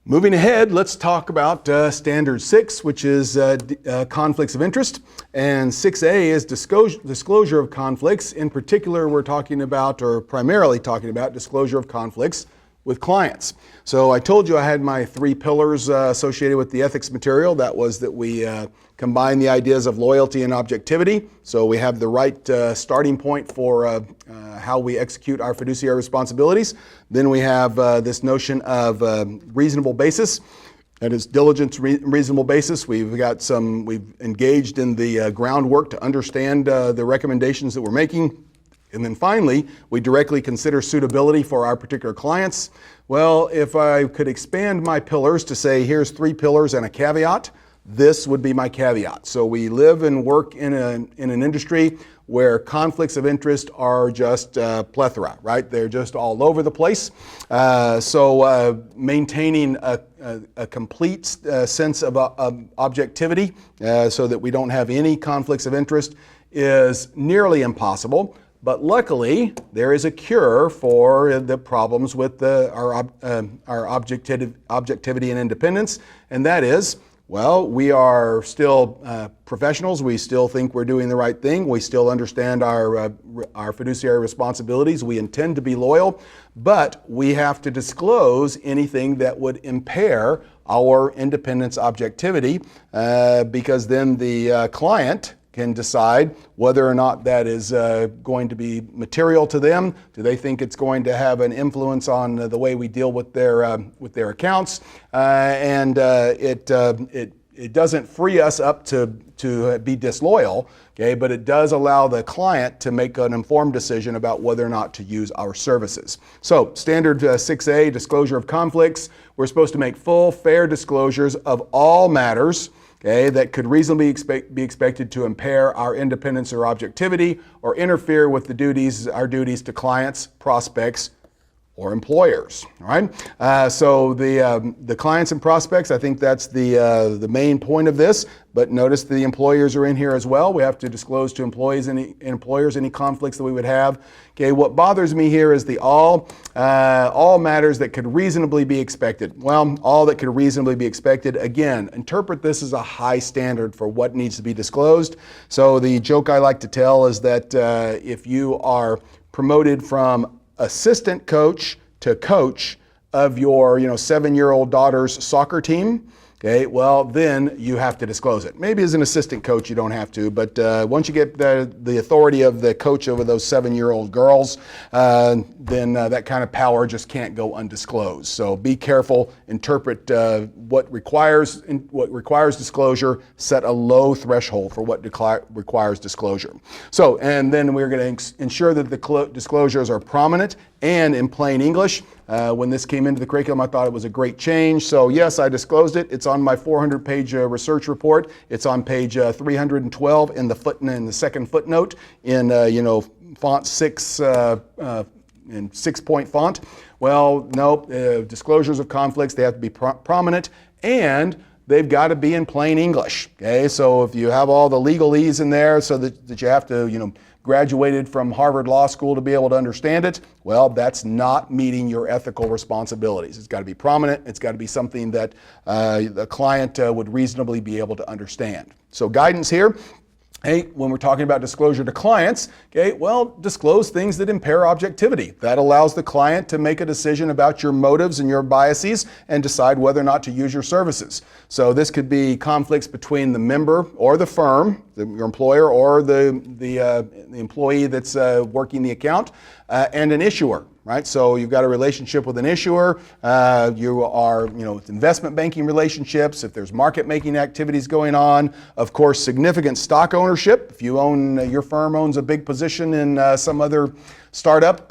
Moving ahead, let's talk about Standard 6, which is conflicts of interest, and 6A is disclosure of conflicts. In particular, we're talking about, or primarily talking about, disclosure of conflicts with clients. So I told you I had my three pillars associated with the ethics material. That was that we combine the ideas of loyalty and objectivity. So we have the right starting point for how we execute our fiduciary responsibilities. Then we have this notion of reasonable basis. That is diligence, reasonable basis. We've engaged in the groundwork to understand the recommendations that we're making. And then finally, we directly consider suitability for our particular clients. Well, if I could expand my pillars to say, here's three pillars and a caveat, this would be my caveat. So we live and work in an industry where conflicts of interest are just plethora, right? They're just all over the place. So maintaining a complete sense of objectivity so that we don't have any conflicts of interest is nearly impossible. But luckily, there is a cure for the problems with our objectivity and independence, and that is, well, we are still professionals. We still think we're doing the right thing. We still understand our fiduciary responsibilities. We intend to be loyal, but we have to disclose anything that would impair our independence objectivity because then the client can decide whether or not that is going to be material to them. Do they think it's going to have an influence on the way we deal with their accounts? It doesn't free us up to be disloyal, okay? But it does allow the client to make an informed decision about whether or not to use our services. So standard 6A, disclosure of conflicts. We're supposed to make full, fair disclosures of all matters, okay, that could reasonably be expected to impair our independence or objectivity or interfere with our duties to clients, prospects, or employers. All right. So the clients and prospects, I think that's the main point of this. But notice the employers are in here as well. We have to disclose to employees and employers any conflicts that we would have. Okay. What bothers me here is the all matters that could reasonably be expected. Well, all that could reasonably be expected. Again, interpret this as a high standard for what needs to be disclosed. So the joke I like to tell is that if you are promoted from assistant coach to coach of your 7-year-old daughter's soccer team, okay, well, then you have to disclose it. Maybe as an assistant coach you don't have to, but once you get the authority of the coach over those 7-year-old girls, then that kind of power just can't go undisclosed. So be careful, interpret what requires disclosure, set a low threshold for what requires disclosure. So, and then we're going to ensure that the disclosures are prominent and in plain English. When this came into the curriculum, I thought it was a great change. So yes, I disclosed it. It's on my 400-page research report. It's on page 312 in the second footnote in font 6 in 6-point font. Well, no, disclosures of conflicts, they have to be prominent, and they've got to be in plain English. Okay, so if you have all the legalese in there so that you have to graduated from Harvard Law School to be able to understand it, well, that's not meeting your ethical responsibilities. It's got to be prominent. It's got to be something that the client would reasonably be able to understand. So guidance here. Hey, when we're talking about disclosure to clients, okay, well, disclose things that impair objectivity. That allows the client to make a decision about your motives and your biases and decide whether or not to use your services. So this could be conflicts between the member or the firm, your employer or the employee that's working the account, and an issuer. Right, so you've got a relationship with an issuer. You are, investment banking relationships. If there's market making activities going on, of course, significant stock ownership. If your firm owns a big position in some other startup,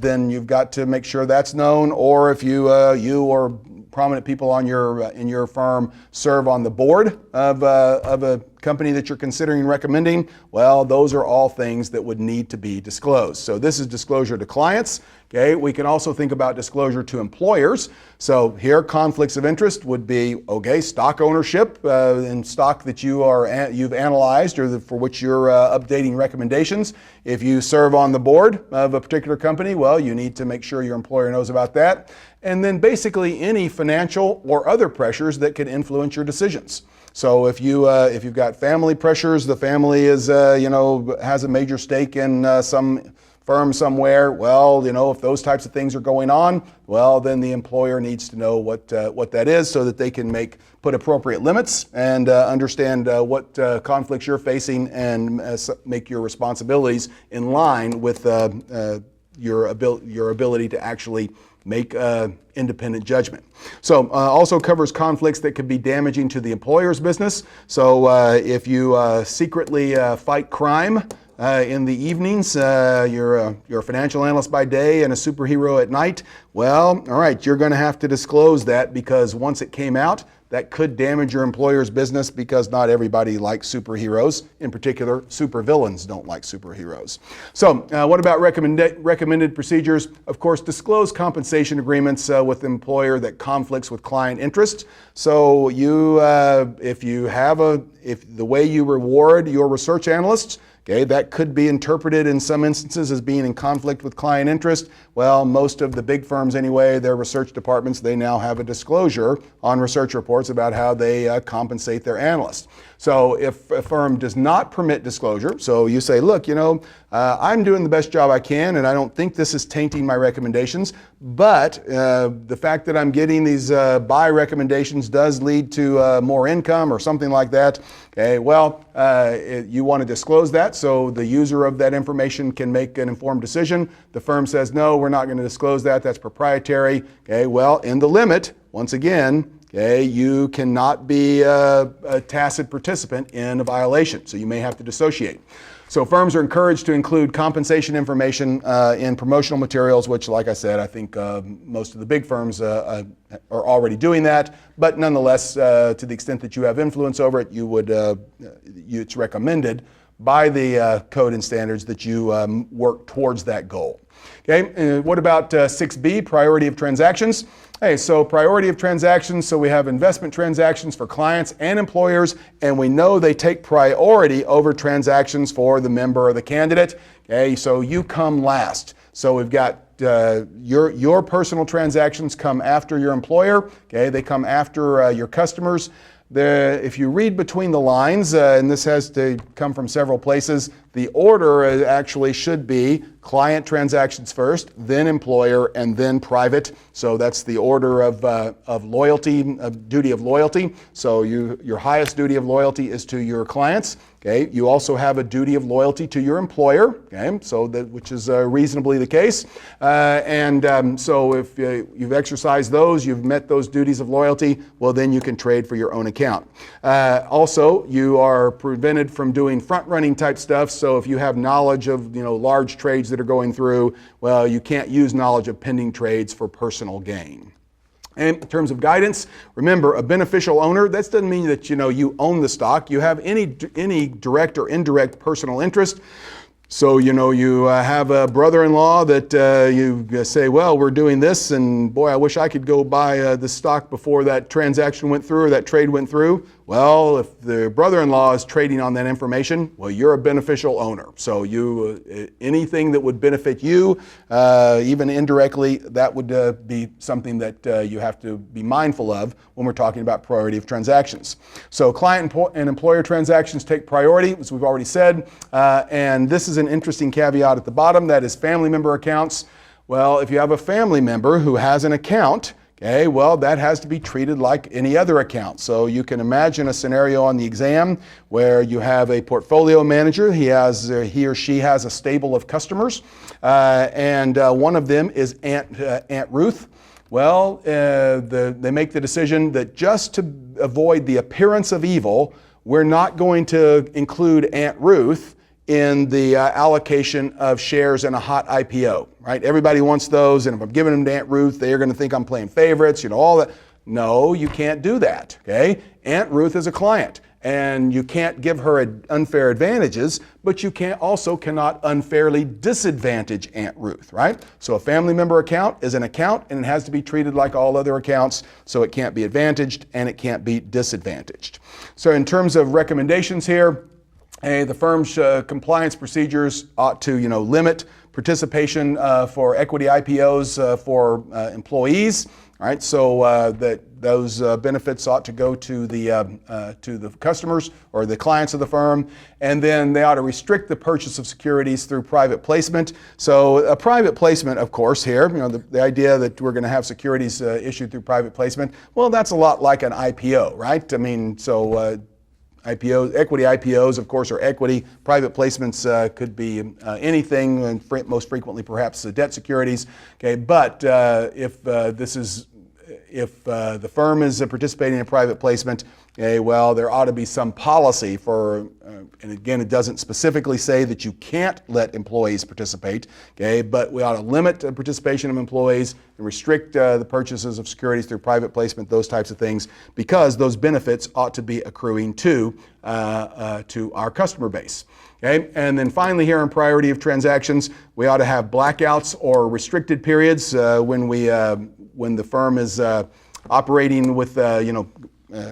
then you've got to make sure that's known. Or if you or prominent people in your firm serve on the board of a company that you're considering recommending, well, those are all things that would need to be disclosed. So this is disclosure to clients. Okay, we can also think about disclosure to employers. So here, conflicts of interest would be, okay, stock ownership in stock that you've analyzed or for which you're updating recommendations. If you serve on the board of a particular company, well, you need to make sure your employer knows about that. And then basically any financial or other pressures that can influence your decisions. So if you've got family pressures, the family is has a major stake in some firm somewhere, well, if those types of things are going on, well, then the employer needs to know what that is so that they can put appropriate limits and understand what conflicts you're facing and make your responsibilities in line with your ability to actually make independent judgment. So also covers conflicts that could be damaging to the employer's business. So if you secretly fight crime in the evenings, you're a financial analyst by day and a superhero at night, well, all right, you're going to have to disclose that, because once it came out, that could damage your employer's business, because not everybody likes superheroes. In particular, supervillains don't like superheroes. So what about recommended procedures? Of course, disclose compensation agreements with the employer that conflicts with client interest. So if the way you reward your research analysts, okay, that could be interpreted in some instances as being in conflict with client interest. Well, most of the big firms anyway, their research departments, they now have a disclosure on research reports about how they compensate their analysts. So if a firm does not permit disclosure, so you say, look, I'm doing the best job I can and I don't think this is tainting my recommendations, but the fact that I'm getting these buy recommendations does lead to more income or something like that. Okay, well, you want to disclose that so the user of that information can make an informed decision. The firm says, no, we're not going to disclose that. That's proprietary. Okay, well, in the limit, once again, okay, you cannot be a tacit participant in a violation, so you may have to dissociate. So firms are encouraged to include compensation information in promotional materials, which, like I said, I think most of the big firms are already doing that. But nonetheless, to the extent that you have influence over it, it's recommended by the code and standards that you work towards that goal. Okay, what about 6B, priority of transactions? Hey, so priority of transactions, so we have investment transactions for clients and employers, and we know they take priority over transactions for the member or the candidate. Okay, so you come last. So we've got your personal transactions come after your employer. Okay, they come after your customers. If you read between the lines, and this has to come from several places, the order actually should be client transactions first, then employer, and then private. So that's the order of loyalty, of duty of loyalty. So your highest duty of loyalty is to your clients. Okay, you also have a duty of loyalty to your employer. Okay, so which is reasonably the case. So if you've exercised those, you've met those duties of loyalty, well, then you can trade for your own account. Also, you are prevented from doing front-running type stuff. So if you have knowledge of large trades that are going through, well, you can't use knowledge of pending trades for personal gain. And in terms of guidance, remember, a beneficial owner, that doesn't mean that you own the stock. You have any direct or indirect personal interest. So, you have a brother-in-law that you say, well, we're doing this, and boy, I wish I could go buy the stock before that transaction went through or that trade went through. Well, if the brother-in-law is trading on that information, well, you're a beneficial owner. So anything that would benefit you, even indirectly, that would be something that you have to be mindful of when we're talking about priority of transactions. So client and employer transactions take priority, as we've already said, and this is an interesting caveat at the bottom, that is family member accounts. Well, if you have a family member who has an account, okay, well, that has to be treated like any other account. So you can imagine a scenario on the exam where you have a portfolio manager. He or she has a stable of customers, and one of them is Aunt Ruth. Well, they make the decision that just to avoid the appearance of evil, we're not going to include Aunt Ruth in the allocation of shares in a hot IPO, right? Everybody wants those, and if I'm giving them to Aunt Ruth, they're going to think I'm playing favorites, all that. No, you can't do that, okay? Aunt Ruth is a client, and you can't give her unfair advantages, but you also cannot unfairly disadvantage Aunt Ruth, right? So a family member account is an account, and it has to be treated like all other accounts, so it can't be advantaged and it can't be disadvantaged. So in terms of recommendations here, the firm's compliance procedures ought to, limit participation for equity IPOs for employees. All right, so that those benefits ought to go to the customers or the clients of the firm, and then they ought to restrict the purchase of securities through private placement. So a private placement, of course, here, the idea that we're going to have securities issued through private placement, well, that's a lot like an IPO, right? I mean, so IPOs, equity IPOs, of course, are equity. Private placements could be anything, and most frequently, perhaps debt securities. Okay, but if the firm is participating in a private placement, okay, well, there ought to be some policy for, and again, it doesn't specifically say that you can't let employees participate, okay, but we ought to limit the participation of employees and restrict the purchases of securities through private placement, those types of things, because those benefits ought to be accruing to our customer base. Okay, and then finally here in priority of transactions, we ought to have blackouts or restricted periods when the firm is operating with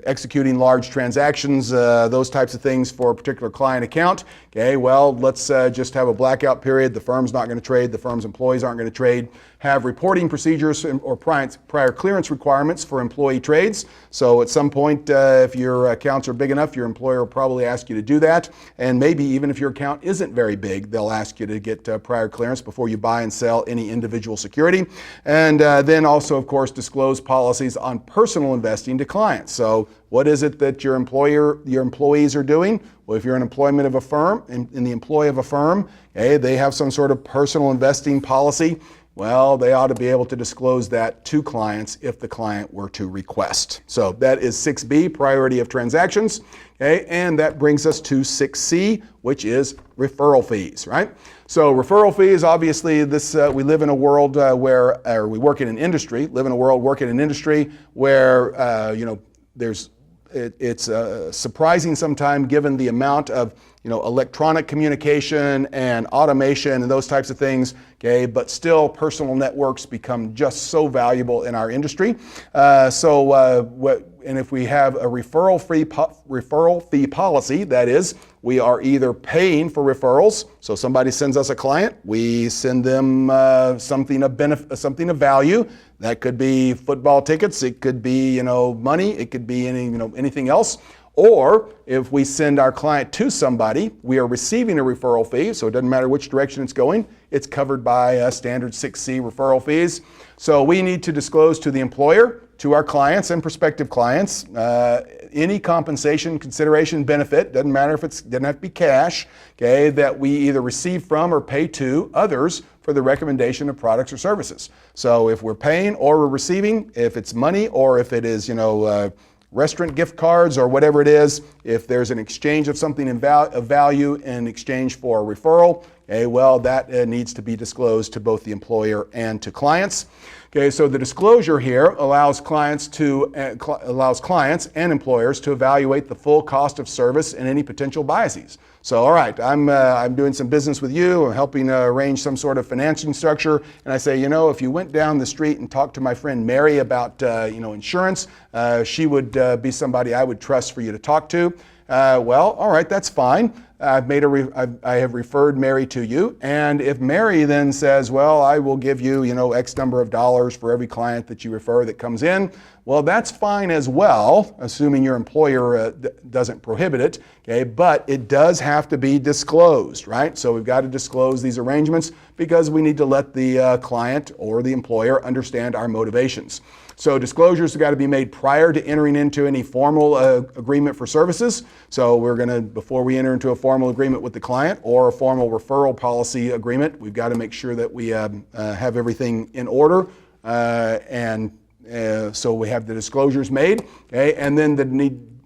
executing large transactions, those types of things for a particular client account. Okay, well, let's just have a blackout period. The firm's not going to trade. The firm's employees aren't going to trade. Have reporting procedures or prior clearance requirements for employee trades. So at some point, if your accounts are big enough, your employer will probably ask you to do that. And maybe even if your account isn't very big, they'll ask you to get prior clearance before you buy and sell any individual security. And then also, of course, disclose policies on personal investing to clients. So what is it that your employees are doing? Well, if you're an employment of a firm, in the employ of a firm, okay, they have some sort of personal investing policy. Well, they ought to be able to disclose that to clients if the client were to request. So that is 6B, priority of transactions. Okay, and that brings us to 6C, which is referral fees, right? So referral fees, obviously, we live in a world where we work in an industry, where, it's surprising sometimes given the amount of electronic communication and automation and those types of things, okay, but still personal networks become just so valuable in our industry. And if we have a referral fee policy, that is, we are either paying for referrals, so somebody sends us a client, we send them something of value. That could be football tickets, it could be money, it could be anything else. Or if we send our client to somebody, we are receiving a referral fee, so it doesn't matter which direction it's going. It's covered by standard 6C referral fees. So we need to disclose to the employer, to our clients and prospective clients, any compensation, consideration, benefit, doesn't matter if doesn't have to be cash, okay, that we either receive from or pay to others for the recommendation of products or services. So if we're paying or we're receiving, if it's money or if it is, restaurant gift cards or whatever it is, if there's an exchange of something of value in exchange for a referral, okay, well, that needs to be disclosed to both the employer and to clients. Okay, so the disclosure here allows clients and employers to evaluate the full cost of service and any potential biases. So, all right, I'm doing some business with you, I'm helping arrange some sort of financing structure, and I say, if you went down the street and talked to my friend Mary about, insurance, she would be somebody I would trust for you to talk to. Well, all right, that's fine. I have referred Mary to you, and if Mary then says, well, I will give you, X number of dollars for every client that you refer that comes in, well, that's fine as well, assuming your employer doesn't prohibit it, okay, but it does have to be disclosed, right? So we've got to disclose these arrangements because we need to let the client or the employer understand our motivations. So disclosures have got to be made prior to entering into any formal agreement for services. So before we enter into a formal agreement with the client or a formal referral policy agreement, we've got to make sure that we have everything in order. So we have the disclosures made, okay, and then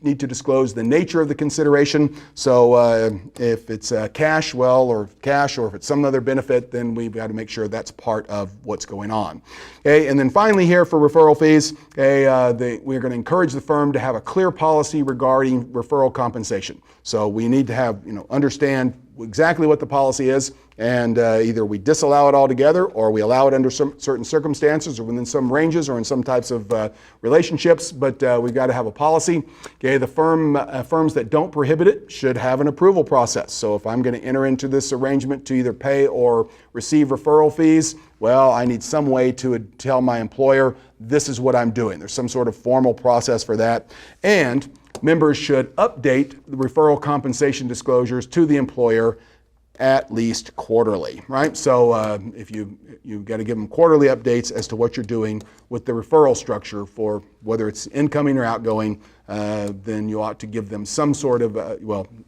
need to disclose the nature of the consideration. So if it's cash, or if it's some other benefit, then we've got to make sure that's part of what's going on. Okay, and then finally here for referral fees, we're going to encourage the firm to have a clear policy regarding referral compensation. So we need to have, understand exactly what the policy is, and either we disallow it altogether or we allow it under some certain circumstances or within some ranges or in some types of relationships, but we've got to have a policy. Okay, the firms that don't prohibit it should have an approval process. So if I'm going to enter into this arrangement to either pay or receive referral fees, well, I need some way to tell my employer this is what I'm doing. There's some sort of formal process for that. And members should update the referral compensation disclosures to the employer at least quarterly, right? So if you've got to give them quarterly updates as to what you're doing with the referral structure for whether it's incoming or outgoing, then you ought to give them some sort of,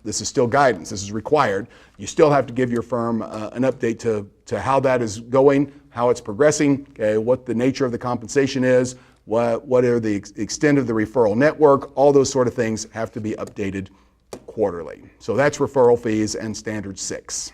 this is still guidance, this is required. You still have to give your firm an update to how that is going, how it's progressing, okay, what the nature of the compensation is, what are the extent of the referral network, all those sort of things have to be updated quarterly. So that's referral fees and standard 6.